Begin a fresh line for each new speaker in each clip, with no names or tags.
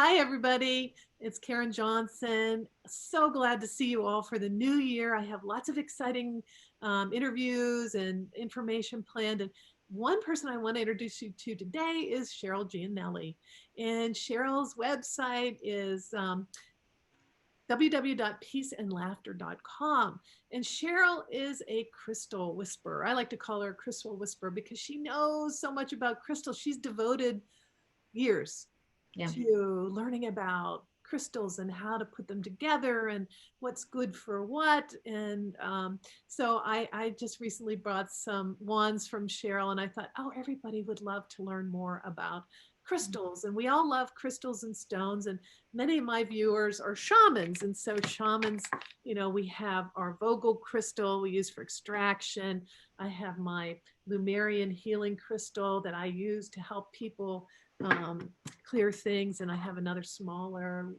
Hi, everybody. It's Karen Johnson. So glad to see you all for the new year. I have lots of exciting interviews and information planned. And one person I want to introduce you to today is Cheryl Giannelli. And Cheryl's website is www.peaceandlaughter.com. And Cheryl is a crystal whisperer. I like to call her a crystal whisperer because she knows so much about crystals. She's devoted years to learning about crystals and how to put them together and what's good for what. And so I just recently bought some wands from Cheryl, and I thought, oh, everybody would love to learn more about crystals. And we all love crystals and stones. And many of my viewers are shamans. And so shamans, you know, we have our Vogel crystal we use for extraction. I have my Lumerian healing crystal that I use to help people clear things, and I have another smaller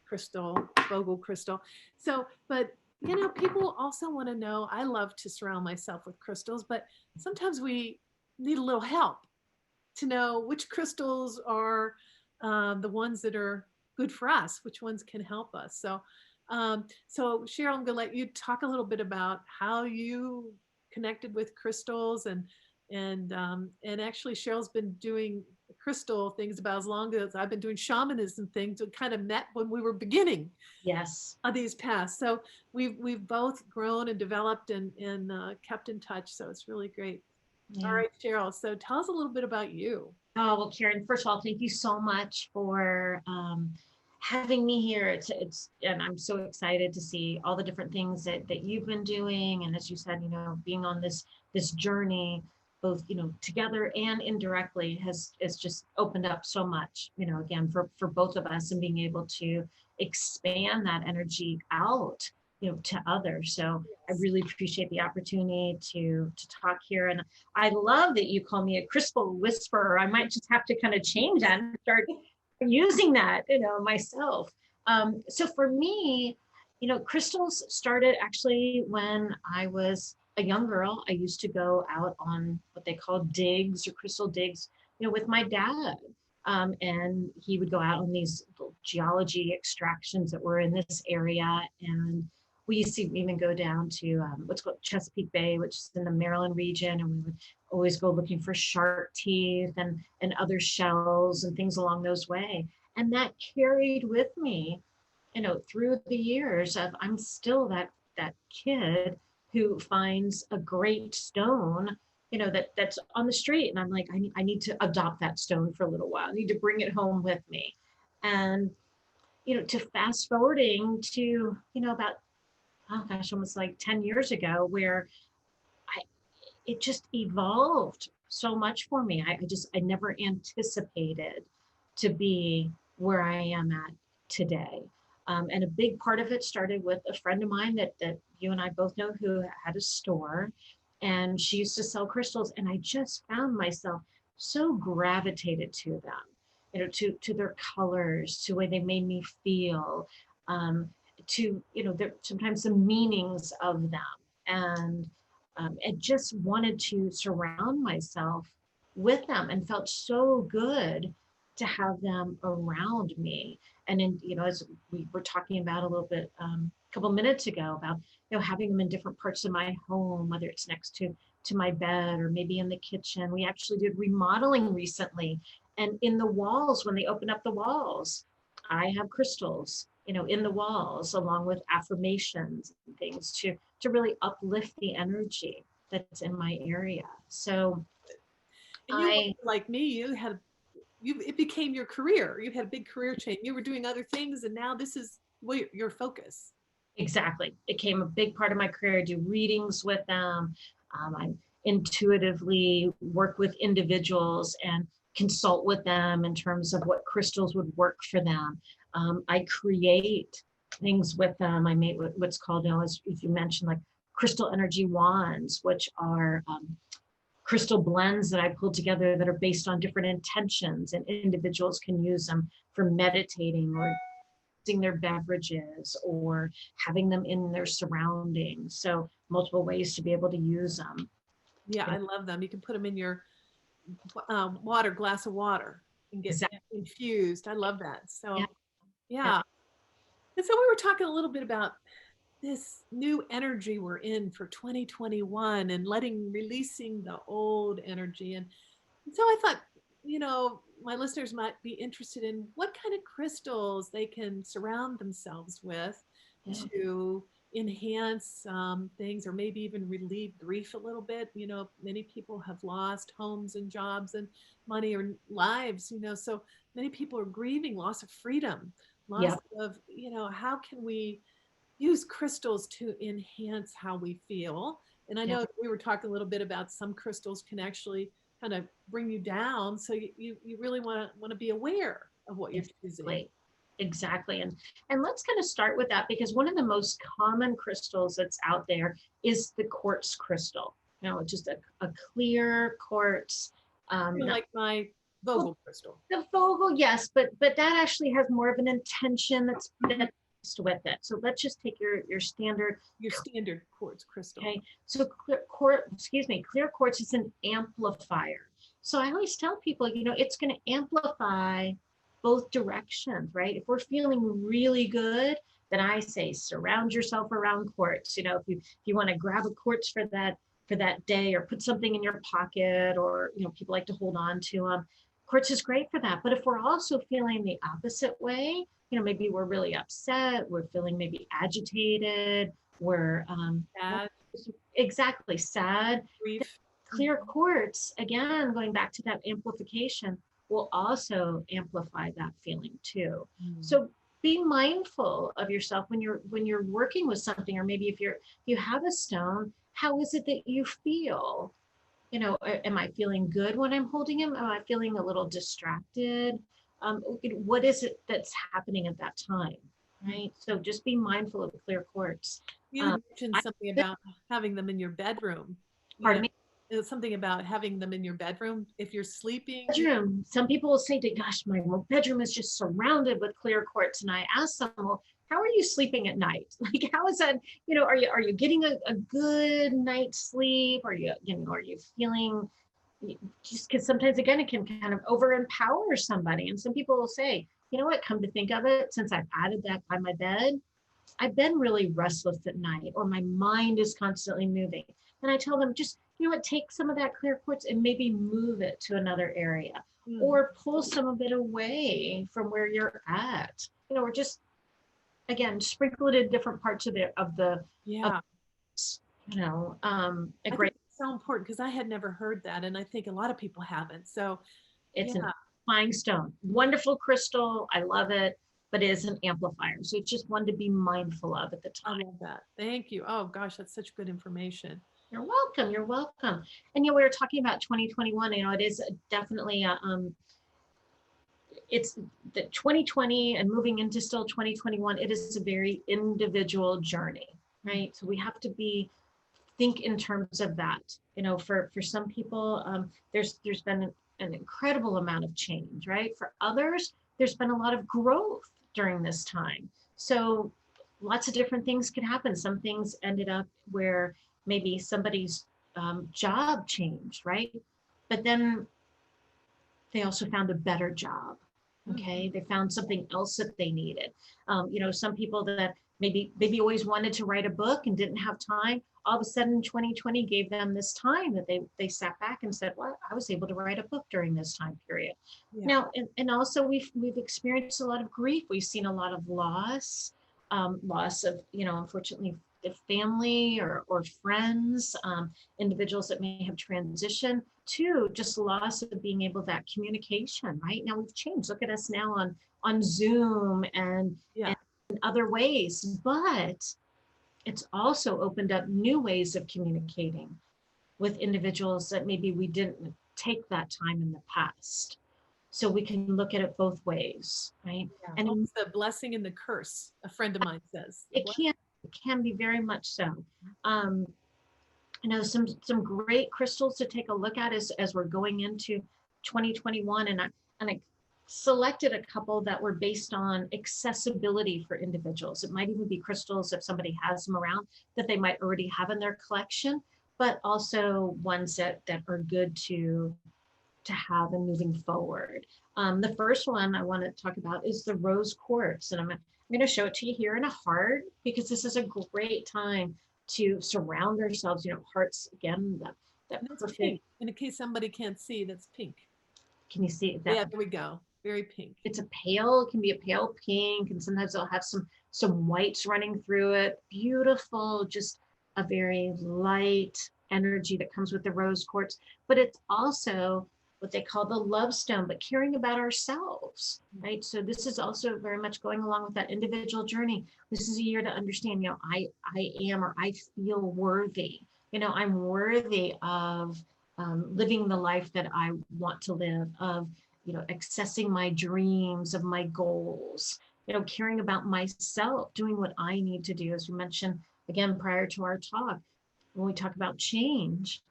crystal, Vogel crystal. So, but you know, people also want to know, I love to surround myself with crystals, but sometimes we need a little help to know which crystals are the ones that are good for us, which ones can help us. So, so Cheryl, I'm gonna let you talk a little bit about how you connected with crystals, and actually Cheryl's been doing crystal things about as long as I've been doing shamanism things. We kind of met when we were beginning of these paths. So we've both grown and developed and kept in touch. So it's really great. All right, Cheryl. So tell us a little bit about you.
Oh, well, Karen, first of all, thank you so much for having me here. And I'm so excited to see all the different things that you've been doing. And as you said, you know, being on this journey, both, you know, together and indirectly has just opened up so much, you know, again, for both of us, and being able to expand that energy out, you know, to others. So I really appreciate the opportunity to talk here. And I love that you call me a crystal whisperer. I might just have to kind of change that and start using that, you know, myself. So for me, you know, crystals started actually when I was a young girl. I used to go out on what they call digs or crystal digs, you know, with my dad. And he would go out on these geology extractions that were in this area. And we used to even go down to what's called Chesapeake Bay, which is in the Maryland region. And we would always go looking for shark teeth and other shells and things along those way. And that carried with me, you know, through the years of I'm still that kid who finds a great stone, you know, that's on the street. And I'm like, I need to adopt that stone for a little while. I need to bring it home with me. And, you know, to fast forwarding to, you know, about, oh gosh, almost like 10 years ago, where it just evolved so much for me. I never anticipated to be where I am at today. And a big part of it started with a friend of mine that you and I both know, who had a store, and she used to sell crystals. And I just found myself so gravitated to them, you know, to their colors, to the way they made me feel, to, you know, sometimes the meanings of them. And I just wanted to surround myself with them, and felt so good to have them around me. And in, you know, as we were talking about a little bit a couple minutes ago about, you know, having them in different parts of my home, whether it's next to my bed or maybe in the kitchen. We actually did remodeling recently, and in the walls, when they open up the walls, I have crystals, you know, in the walls, along with affirmations and things to really uplift the energy that's in my area. So
and you, like me, it became your career. You had a big career change. You were doing other things, and now this is your focus.
Exactly. It became a big part of my career. I do readings with them. I intuitively work with individuals and consult with them in terms of what crystals would work for them. I create things with them. I make what's called, you know, as you mentioned, like crystal energy wands, which are crystal blends that I pull together that are based on different intentions, and individuals can use them for meditating or using their beverages or having them in their surroundings. So multiple ways to be able to use them.
Yeah, I love them. You can put them in your glass of water. can get
Exactly.
infused. I love that. So,
Yeah.
yeah. And so we were talking a little bit about this new energy we're in for 2021 and releasing the old energy. And so I thought, my listeners might be interested in what kind of crystals they can surround themselves with
Yeah.
to enhance things or maybe even relieve grief a little bit. Many people have lost homes and jobs and money or lives, so many people are grieving loss of freedom, loss
Yep.
of, how can we use crystals to enhance how we feel. And I
Yep.
know we were talking a little bit about some crystals can actually kind of bring you down. So you really want to be aware of what you're choosing.
Exactly. Exactly. And let's kind of start with that, because one of the most common crystals that's out there is the quartz crystal. Just a clear quartz.
Like my
Well,
Vogel crystal.
the Vogel, yes, but that actually has more of an intention that's with it. So let's just take your standard.
Your standard quartz crystal.
Okay, so clear quartz is an amplifier. So I always tell people, it's going to amplify both directions, right? If we're feeling really good, then I say surround yourself around quartz. If you want to grab a quartz for that day, or put something in your pocket, or people like to hold on to them. Quartz is great for that. But if we're also feeling the opposite way, maybe we're really upset, we're feeling maybe agitated, we're
Sad,
exactly sad.
grief.
Clear quartz, again, going back to that amplification, will also amplify that feeling too. So be mindful of yourself when you're working with something, or maybe if you have a stone, how is it that you feel? Am I feeling good when I'm holding him? Am I feeling a little distracted? What is it that's happening at that time? Right. So just be mindful of clear quartz.
You had mentioned something about having them in your bedroom.
Pardon me?
It was something about having them in your bedroom if you're sleeping.
Bedroom. Some people will say, gosh, my bedroom is just surrounded with clear quartz. And I ask them, well, how are you sleeping at night? Like, how is that, are you getting a good night's sleep? Are you feeling, just because sometimes, again, it can kind of over empower somebody. And some people will say, you know what, come to think of it, since I've added that by my bed, I've been really restless at night, or my mind is constantly moving. And I tell them, just, take some of that clear quartz and maybe move it to another area, or pull some of it away from where you're at, or just, again, sprinkle it in different parts of the
Yeah.
A great.
It's so important, because I had never heard that. And I think a lot of people haven't. So
it's an amplifying stone. Wonderful crystal. I love it. But it is an amplifier. So it's just one to be mindful of at the time.
I love that. Thank you. Oh gosh, that's such good information.
You're welcome. You're welcome. And we were talking about 2021. It is definitely it's the 2020 and moving into still 2021. It is a very individual journey, right? So we have to think in terms of that. For some people, there's been an incredible amount of change, right? For others, there's been a lot of growth during this time. So lots of different things could happen. Some things ended up where maybe somebody's job changed, right? But then they also found a better job. Okay, they found something else that they needed. Some people that maybe always wanted to write a book and didn't have time, all of a sudden 2020 gave them this time that they sat back and said, well, I was able to write a book during this time period. Yeah. Now, and also we've experienced a lot of grief. We've seen a lot of loss of, unfortunately, the family or friends, individuals that may have transitioned, to just loss of being able that communication. Right now we've changed. Look at us now on Zoom and other ways, but it's also opened up new ways of communicating with individuals that maybe we didn't take that time in the past. So we can look at it both ways, right?
Yeah. And it's the blessing and the curse, a friend of mine says.
It can be very much so. Some great crystals to take a look at as we're going into 2021, and I selected a couple that were based on accessibility for individuals. It might even be crystals, if somebody has them around, that they might already have in their collection, but also ones that are good to to have in moving forward. The first one I want to talk about is the rose quartz. And I'm going to show it to you here in a heart, because this is a great time to surround ourselves, hearts, again, that perfect.
Pink. In case somebody can't see, that's pink.
Can you see that?
Yeah, there we go. Very pink.
It can be a pale pink, and sometimes it'll have some whites running through it. Beautiful, just a very light energy that comes with the rose quartz. But it's also what they call the love stone, but caring about ourselves, right? So this is also very much going along with that individual journey. This is a year to understand, I am, or I feel worthy. I'm worthy of living the life that I want to live, of accessing my dreams, of my goals, caring about myself, doing what I need to do. As we mentioned again prior to our talk, when we talk about change,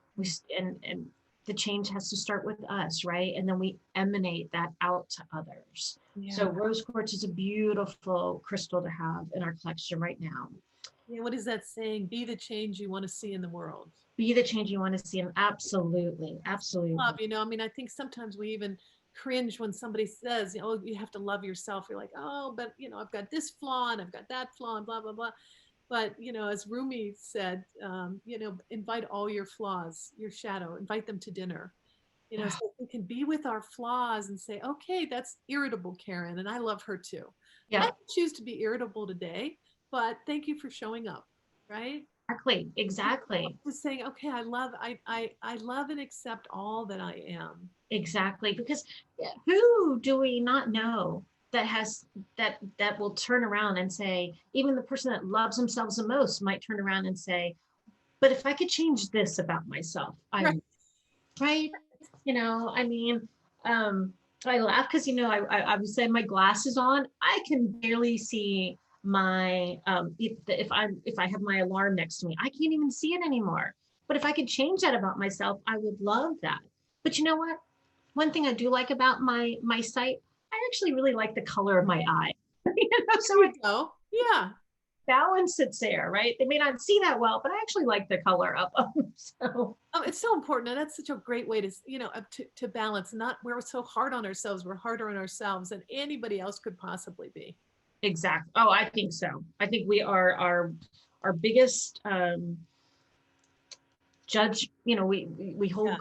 and the change has to start with us, right? And then we emanate that out to others. Yeah. So rose quartz is a beautiful crystal to have in our collection right now.
Yeah, what is that saying? Be the change you want to see in the world.
Be the change you want to see. Absolutely. Absolutely.
Love, I think sometimes we even cringe when somebody says, you have to love yourself. You're like, oh, but I've got this flaw and I've got that flaw and blah, blah, blah. But, as Rumi said, invite all your flaws, your shadow, invite them to dinner. So we can be with our flaws and say, okay, that's irritable, Karen, and I love her too. Yeah. I choose to be irritable today, but thank you for showing up, right?
Exactly.
Just saying, okay, I love and accept all that I am.
Exactly, because who do we not know that will turn around and say, even the person that loves themselves the most might turn around and say, but if I could change this about myself, right? I laugh because I was saying my glasses on, I can barely see my if I have my alarm next to me, I can't even see it anymore. But if I could change that about myself, I would love that. But you know what? One thing I do like about my sight, I actually really like the color of my eye.
So we go. Yeah.
Balance it's there, right? They may not see that well, but I actually like the color of them. So
it's so important. And that's such a great way to, to balance. Not, we're so hard on ourselves. We're harder on ourselves than anybody else could possibly be.
Exactly. Oh, I think so. I think we are our biggest judge. We hold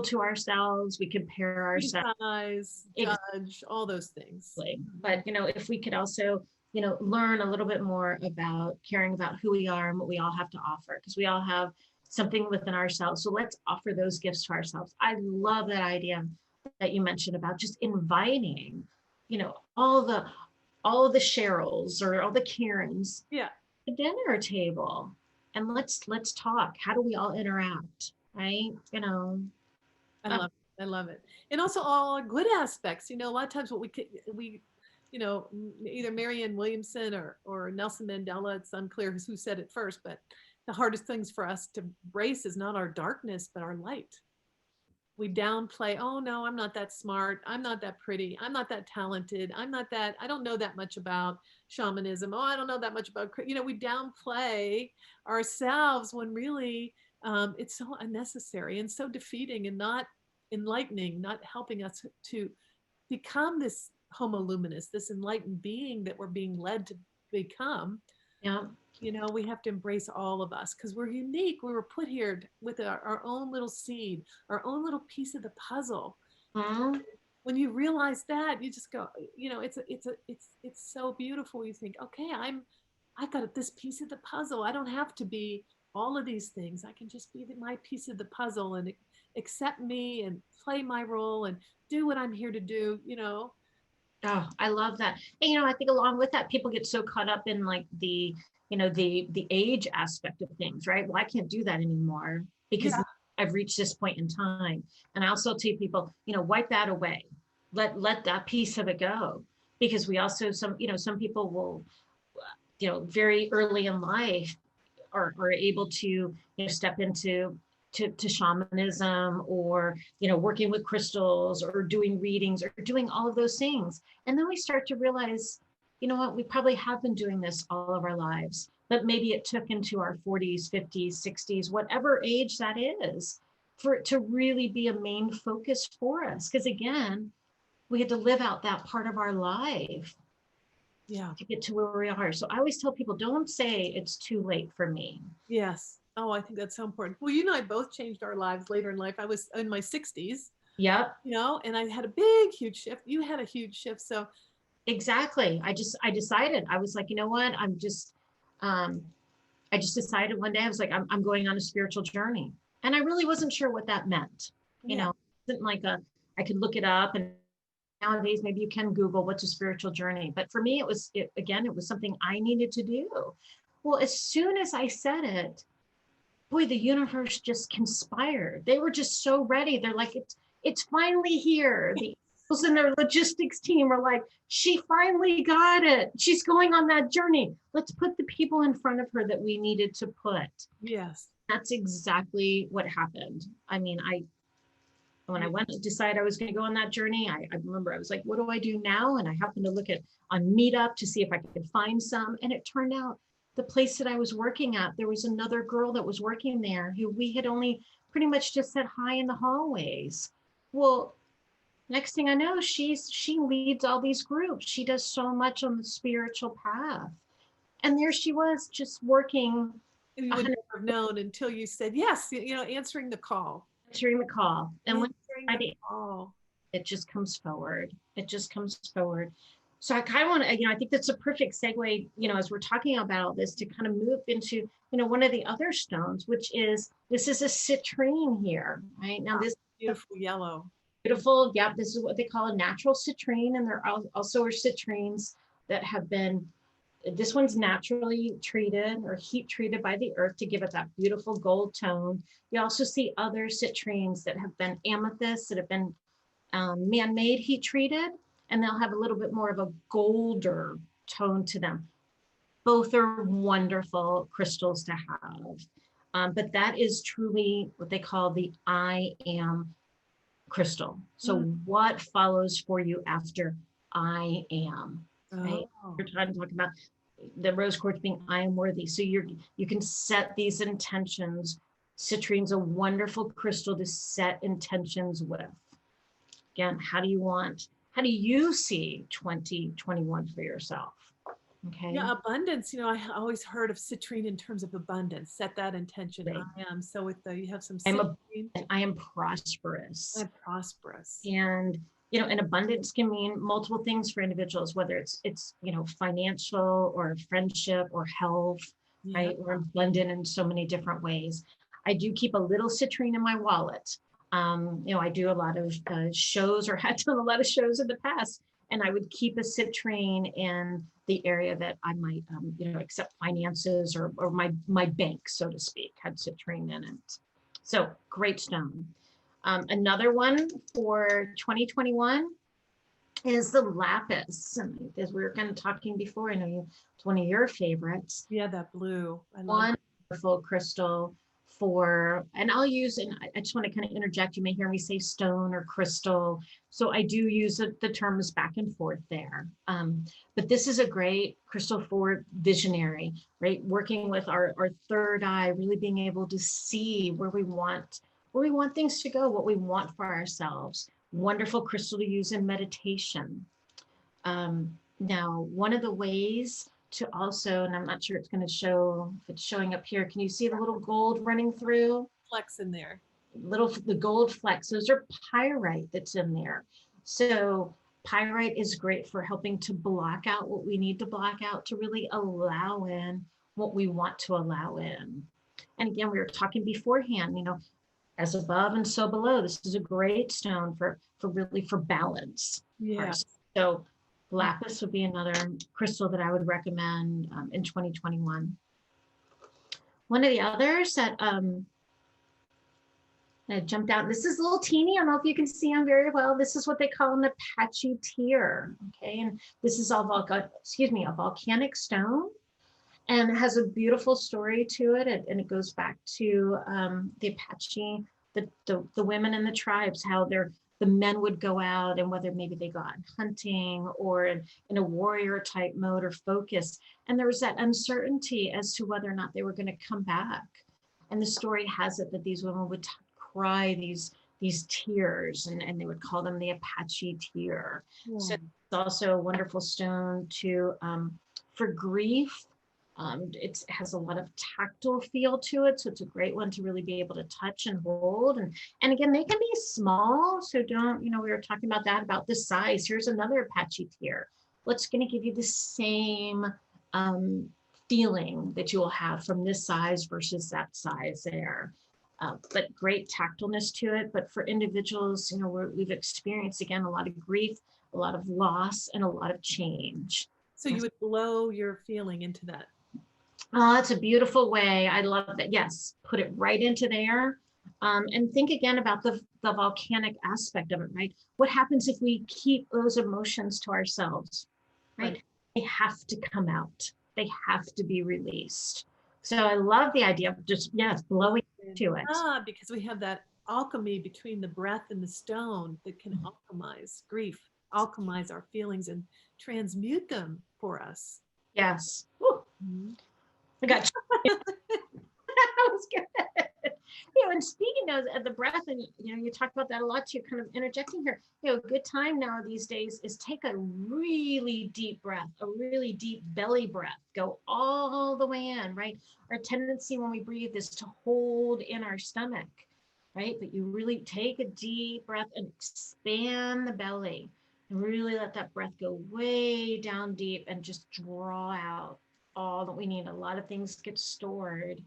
to ourselves. We compare ourselves,
judge, all those things.
But if we could also learn a little bit more about caring about who we are and what we all have to offer, because we all have something within ourselves. So let's offer those gifts to ourselves. I love that idea that you mentioned about just inviting, all the Cheryls or all the Karens, to the dinner table, and let's talk. How do we all interact, right?
I love it. And also all good aspects. A lot of times what we either Marianne Williamson or Nelson Mandela, it's unclear who said it first, but the hardest things for us to embrace is not our darkness, but our light. We downplay, oh no, I'm not that smart. I'm not that pretty. I'm not that talented. I don't know that much about shamanism. Oh, I don't know that much about, we downplay ourselves when really it's so unnecessary and so defeating and not enlightening, not helping us to become this homo luminous, this enlightened being that we're being led to become.
Yeah.
We have to embrace all of us because we're unique. We were put here with our own little seed, our own little piece of the puzzle. Mm-hmm. When you realize that, you just go, it's so beautiful. You think, okay, I've got this piece of the puzzle. I don't have to be all of these things. I can just be my piece of the puzzle and accept me and play my role and do what I'm here to do,
Oh, I love that. And, I think along with that, people get so caught up in like the age aspect of things, right? Well, I can't do that anymore because I've reached this point in time. And I also tell people, wipe that away. Let that piece of it go. Because we also, some people will, very early in life are able to, step into to shamanism or, working with crystals or doing readings or doing all of those things. And then we start to realize, we probably have been doing this all of our lives, but maybe it took into our 40s, 50s, 60s, whatever age that is, for it to really be a main focus for us. Because again, we had to live out that part of our life to get to where we are. So I always tell people, don't say it's too late for me.
Yes. Oh, I think that's so important. Well, you and I both changed our lives later in life. I was in my 60s.
Yep.
You know, and I had a big, huge shift. You had a huge shift. So
exactly. I decided, I was like, you know what? I just decided one day, I was like, I'm going on a spiritual journey. And I really wasn't sure what that meant. You know, it wasn't like I could look it up, and nowadays maybe you can Google what's a spiritual journey. But for me, it was something I needed to do. Well, as soon as I said it, boy, the universe just conspired. They were just so ready. They're like, it's finally here. The angels and their logistics team were like, she finally got it. She's going on that journey. Let's put the people in front of her that we needed to put.
Yes.
That's exactly what happened. I mean, when I went to decide I was going to go on that journey, I remember I was like, what do I do now? And I happened to look on Meetup to see if I could find some. And it turned out the place that I was working at, there was another girl that was working there who we had only pretty much just said hi in the hallways. Well, next thing I know, she leads all these groups. She does so much on the spiritual path. And there she was, just working.
And you would never have known until you said yes, you know, answering the call.
Answering the call. And when
call,
it just comes forward. It just comes forward. So I kind of want to, I think that's a perfect segue, as we're talking about all this, to kind of move into, one of the other stones, which is, this is a citrine here, right? Now this
beautiful yellow.
Beautiful. Yeah, this is what they call a natural citrine. And there also are citrines that have been, this one's naturally treated or heat treated by the earth to give it that beautiful gold tone. You also see other citrines that have been amethysts that have been man-made heat treated, and they'll have a little bit more of a golder tone to them. Both are wonderful crystals to have. But that is truly what they call the I am crystal. So what follows for you after I am? Right? We're trying to talk about the rose quartz being I am worthy. So you can set these intentions. Citrine's a wonderful crystal to set intentions with. Again, how do you see 2021 for yourself? Okay.
Yeah, abundance. I always heard of citrine in terms of abundance. Set that intention. Right. I am. So with you have some citrine.
I am prosperous.
I'm prosperous.
And and abundance can mean multiple things for individuals, whether it's financial or friendship or health, right? We're abundant in so many different ways. I do keep a little citrine in my wallet. I do a lot of shows, or had done a lot of shows in the past, and I would keep a citrine in the area that I might, accept finances, or my bank, so to speak, had citrine in it. So great stone. Another one for 2021 is the lapis. And as we were kind of talking before, I know it's one of your favorites.
Yeah, that blue.
Wonderful crystal and I'll use, and I just want to kind of interject, you may hear me say stone or crystal. So I do use the terms back and forth there. But this is a great crystal for visionary, right? Working with our third eye, really being able to see where we want things to go, what we want for ourselves. Wonderful crystal to use in meditation. Now, one of the ways to also, and I'm not sure it's going to show, if it's showing up here, can you see the little gold running through?
Flecks in there.
The gold flecks, those are pyrite that's in there. So pyrite is great for helping to block out what we need to block out, to really allow in what we want to allow in. And again, we were talking beforehand, as above and so below. This is a great stone for balance.
Yeah.
So lapis would be another crystal that I would recommend in 2021. One of the others that I jumped out. This is a little teeny. I don't know if you can see them very well. This is what they call an Apache Tear. Okay, and this is a volcanic stone, and it has a beautiful story to it. And it goes back to the Apache, the women in the tribes, how the men would go out, and whether maybe they go out hunting or in a warrior type mode or focus. And there was that uncertainty as to whether or not they were going to come back. And the story has it that these women would cry these tears, and they would call them the Apache Tear. So it's also a wonderful stone to for grief. It has a lot of tactile feel to it, so it's a great one to really be able to touch and hold. And again, they can be small, so don't, we were talking about that, about the size. Here's another Apache Tear. What's going to give you the same feeling that you will have from this size versus that size there. But great tactileness to it. But for individuals, we've experienced, again, a lot of grief, a lot of loss, and a lot of change.
So you would blow your feeling into that.
Oh, that's a beautiful way. I love that. Yes, put it right into there. And think again about the volcanic aspect of it, right? What happens if we keep those emotions to ourselves, right? They have to come out. They have to be released. So I love the idea of just, blowing into it.
Because we have that alchemy between the breath and the stone that can alchemize grief, alchemize our feelings, and transmute them for us.
Yes. I got you. That was good. And speaking of the breath, and you talk about that a lot too, kind of interjecting here. A good time now these days is take a really deep breath, a really deep belly breath. Go all the way in, right? Our tendency when we breathe is to hold in our stomach, right? But you really take a deep breath and expand the belly, and really let that breath go way down deep and just draw out all that we need. A lot of things get stored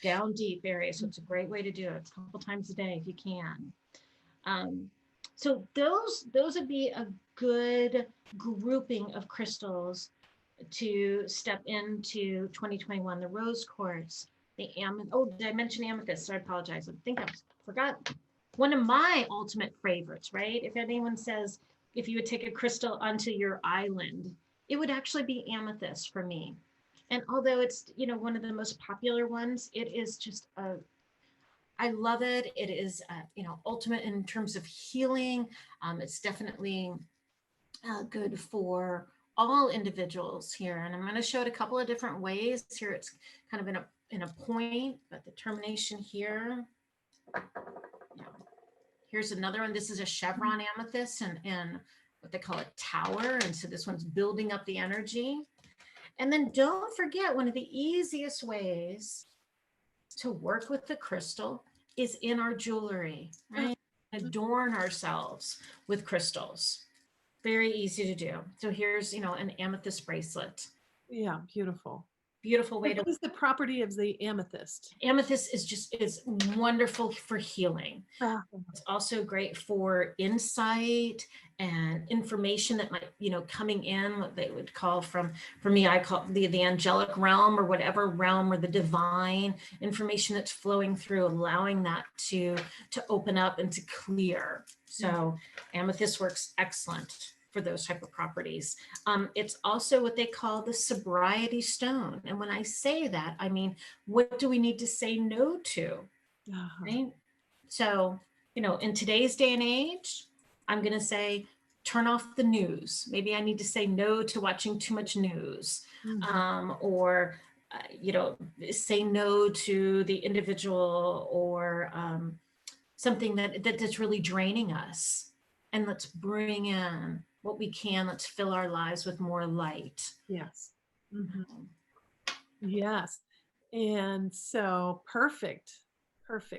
down deep areas, so it's a great way to do it a couple times a day if you can. So those would be a good grouping of crystals to step into 2021. The rose quartz, the amethyst. Oh, did I mention amethyst? So I apologize. I think I forgot one of my ultimate favorites, right? If anyone says, if you would take a crystal onto your island, it would actually be amethyst for me. And although it's, one of the most popular ones, it is just I love it. It is, ultimate in terms of healing. It's definitely good for all individuals here. And I'm going to show it a couple of different ways here. It's kind of in a point, but the termination here. Here's another one. This is a Chevron Amethyst and what they call a tower. And so this one's building up the energy. And then don't forget, one of the easiest ways to work with the crystal is in our jewelry, right? Adorn ourselves with crystals. Very easy to do. So here's, an amethyst bracelet.
Yeah, beautiful.
Beautiful way
What is the property of the amethyst?
Amethyst is wonderful for healing. It's also great for insight and information that might, coming in, what they would call for me, I call the angelic realm, or whatever realm, or the divine information that's flowing through, allowing that to open up and to clear. So amethyst works excellent for those type of properties. It's also what they call the Sobriety Stone. And when I say that, I mean, what do we need to say no to? Right? So, in today's day and age, I'm going to say, turn off the news. Maybe I need to say no to watching too much news, or, say no to the individual, or something that's really draining us. And let's bring in what we can. Let's fill our lives with more light.
Yes. Yes. And so perfect.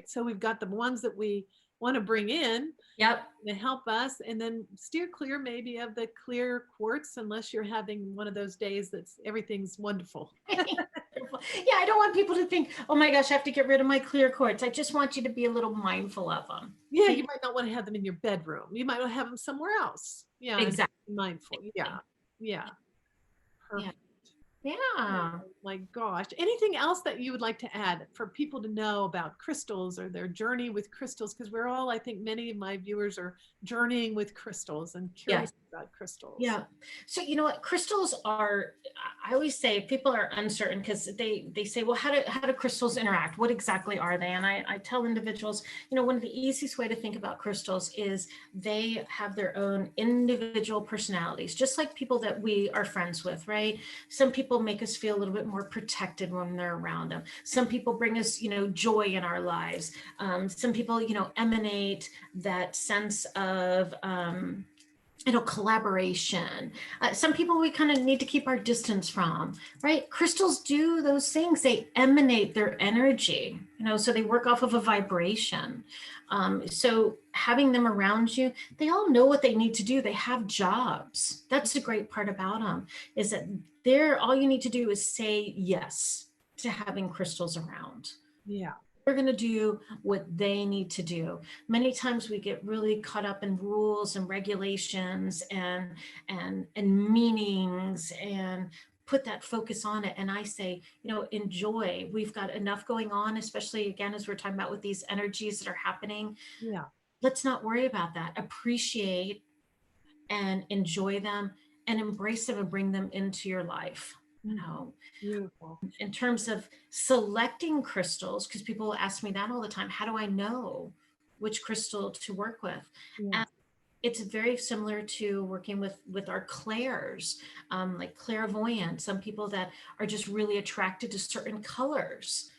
So we've got the ones that we want to bring in.
Yep.
To help us, and then steer clear maybe of the clear quartz, unless you're having one of those days that's everything's wonderful.
Yeah, I don't want people to think, oh my gosh, I have to get rid of my clear quartz. I just want you to be a little mindful of them.
Yeah, you might not want to have them in your bedroom. You might want to have them somewhere else. Yeah,
exactly.
Mindful. Yeah. Perfect.
Yeah.
Oh my gosh. Anything else that you would like to add for people to know about crystals or their journey with crystals? Because we're all, I think many of my viewers are journeying with crystals and curious about crystals.
Yeah. So you know what? Crystals are, I always say, people are uncertain because they say, well, how do crystals interact? What exactly are they? And I tell individuals, one of the easiest way to think about crystals is they have their own individual personalities, just like people that we are friends with, right? Some people make us feel a little bit more protected when they're around them. Some people bring us, joy in our lives. Some people, emanate that sense of, collaboration. Some people we kind of need to keep our distance from, right? Crystals do those things. They emanate their energy, so they work off of a vibration. So having them around you, they all know what they need to do. They have jobs. That's the great part about them, is that all you need to do is say yes to having crystals around.
Yeah.
They're going to do what they need to do. Many times we get really caught up in rules and regulations and meanings and put that focus on it. And I say, enjoy. We've got enough going on, especially again, as we're talking about with these energies that are happening.
Yeah.
Let's not worry about that. Appreciate and enjoy them and embrace them and bring them into your life.
Beautiful.
In terms of selecting crystals, because people ask me that all the time, how do I know which crystal to work with?
Yeah.
And it's very similar to working with our clairs, like clairvoyance. Some people that are just really attracted to certain colors,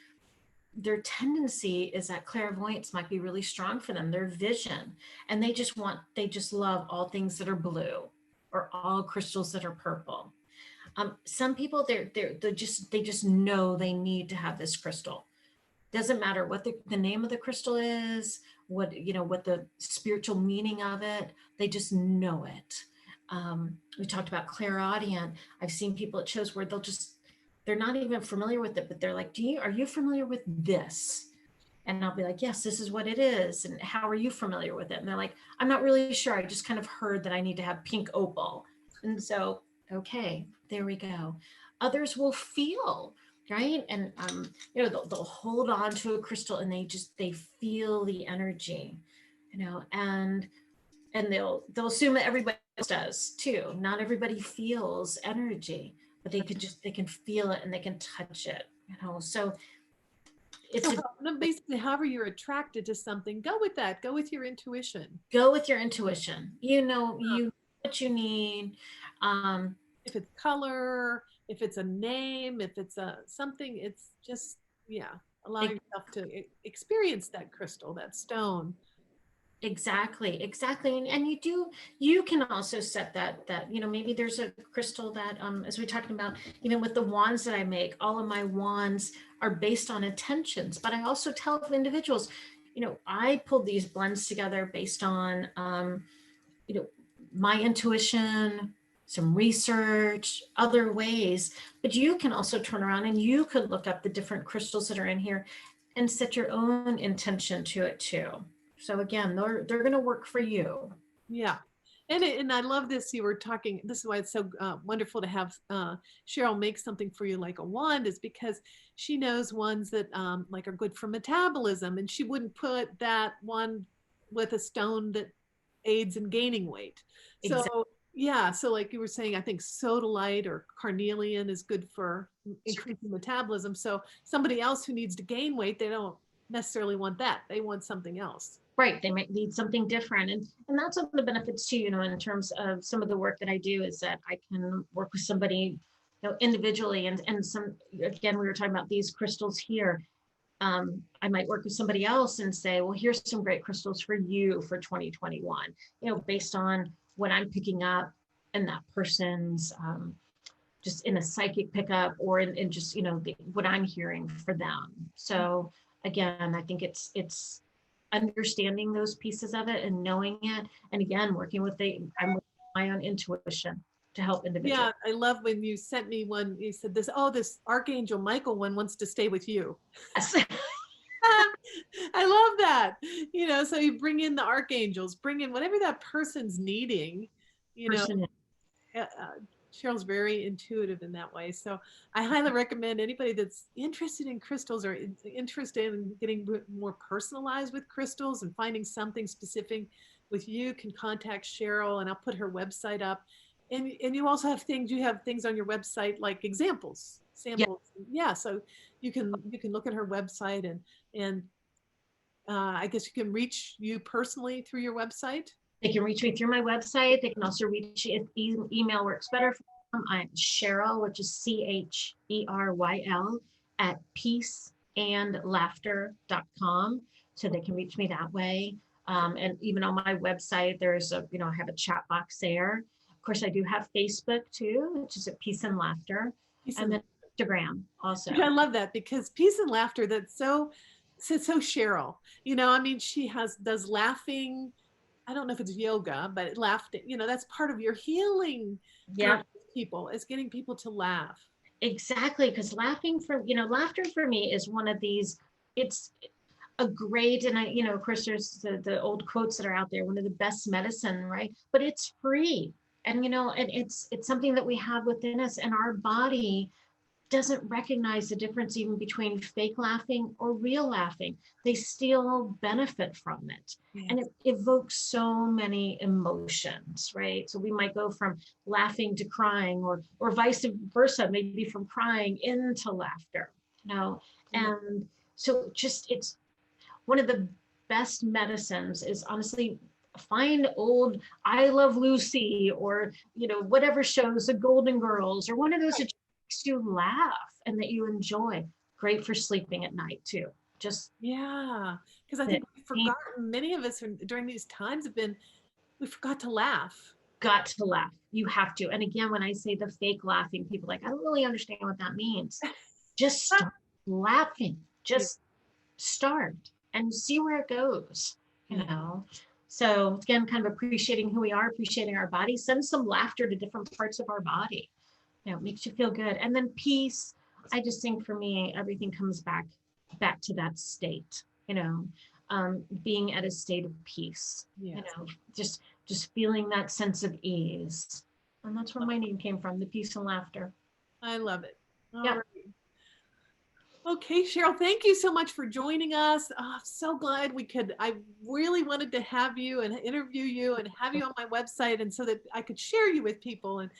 their tendency is that clairvoyance might be really strong for them, their vision, and they just love all things that are blue or all crystals that are purple. Some people they just know they need to have this crystal. Doesn't matter what the name of the crystal is, what the spiritual meaning of it. They just know it. We talked about clairaudient. I've seen people at shows where they're not even familiar with it, but they're like, are you familiar with this? And I'll be like, yes, this is what it is. And how are you familiar with it? And they're like, I'm not really sure. I just kind of heard that I need to have pink opal. And so, okay, there we go. Others will feel, right? And, they'll hold on to a crystal and they feel the energy, and they'll assume that everybody else does too. Not everybody feels energy, but they can feel it and they can touch it, so it's
basically, however you're attracted to something, go with that. Go with your intuition.
Go with your intuition. You know what you need.
If it's color, if it's a name, if it's something, it's just, allow yourself to experience that crystal, that stone.
Exactly. And you can also set that, maybe there's a crystal that, as we're talking about, even with the wands that I make, all of my wands are based on intentions, but I also tell individuals, I pulled these blends together based on, my intuition, some research, other ways, but you can also turn around and you could look up the different crystals that are in here and set your own intention to it too. So again, they're going to work for you.
Yeah. And I love this. You were talking, this is why it's so wonderful to have Cheryl make something for you like a wand, is because she knows ones that like are good for metabolism, and she wouldn't put that one with a stone that aids in gaining weight.
Exactly.
So yeah, so like you were saying, I think sodalite or carnelian is good for increasing metabolism. So somebody else who needs to gain weight, they don't necessarily want that. They want something else.
Right. They might need something different. And that's one of the benefits too, in terms of some of the work that I do, is that I can work with somebody, individually, and some, again, we were talking about these crystals here. I might work with somebody else and say, well, here's some great crystals for you for 2021, based on what I'm picking up in that person's, just in a psychic pickup, or in just, what I'm hearing for them. So again, I think it's understanding those pieces of it and knowing it. And again, working with my own intuition to help individuals.
Yeah, I love when you sent me one, you said this Archangel Michael one wants to stay with you.
Yes.
I love that. So you bring in the archangels, bring in whatever that person's needing, Cheryl's very intuitive in that way. So I highly recommend anybody that's interested in crystals or interested in getting more personalized with crystals and finding something specific with you can contact Cheryl, and I'll put her website up. And you also have things on your website like examples, samples. Yeah, so you can look at her website and I guess you can reach you personally through your website.
They can reach me through my website. They can also reach, if email works better for I'm Cheryl, which is CHERYL at peaceandlaughter.com. So they can reach me that way. And even on my website, there's I have a chat box there. Of course, I do have Facebook too, which is at Peace and Laughter. And then Instagram also.
I love that, because Peace and Laughter, that's so Cheryl. I mean, she does laughing. I don't know if it's yoga, but laughing, that's part of your healing.
Yeah.
People is getting people to laugh.
Exactly. Because laughter for me is one of these, it's a great, and of course there's the old quotes that are out there, one of the best medicine, right? But it's free. And, and it's something that we have within us, and our body doesn't recognize the difference even between fake laughing or real laughing. They still benefit from it. Yes. And it evokes so many emotions, right? So we might go from laughing to crying, or vice versa, maybe from crying into laughter, And so it's one of the best medicines is honestly find old I Love Lucy, or whatever shows, the Golden Girls, or one of those that makes you laugh and that you enjoy. Great for sleeping at night too. Because
I think we've forgotten, many of us during these times we forgot to laugh.
Got to laugh. You have to. And again, when I say the fake laughing, people are like, I don't really understand what that means. Just start laughing. Just start and see where it goes, So again, kind of appreciating who we are, appreciating our body, send some laughter to different parts of our body. It makes you feel good. And then peace, I just think for me, everything comes back to that state, being at a state of peace, just feeling that sense of ease. And that's where my name came from, the Peace and Laughter.
I love it. All right. Okay, Cheryl, thank you so much for joining us. Oh, I'm so glad I really wanted to have you and interview you and have you on my website, and so that I could share you with people and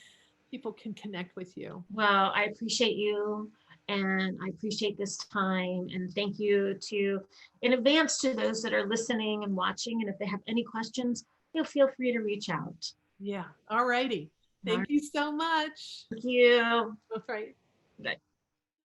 people can connect with you.
Well, I appreciate you, and I appreciate this time, and thank you in advance to those that are listening and watching. And if they have any questions, feel free to reach out.
Yeah. All righty. Thank you so much.
Thank you.
All right.
Bye.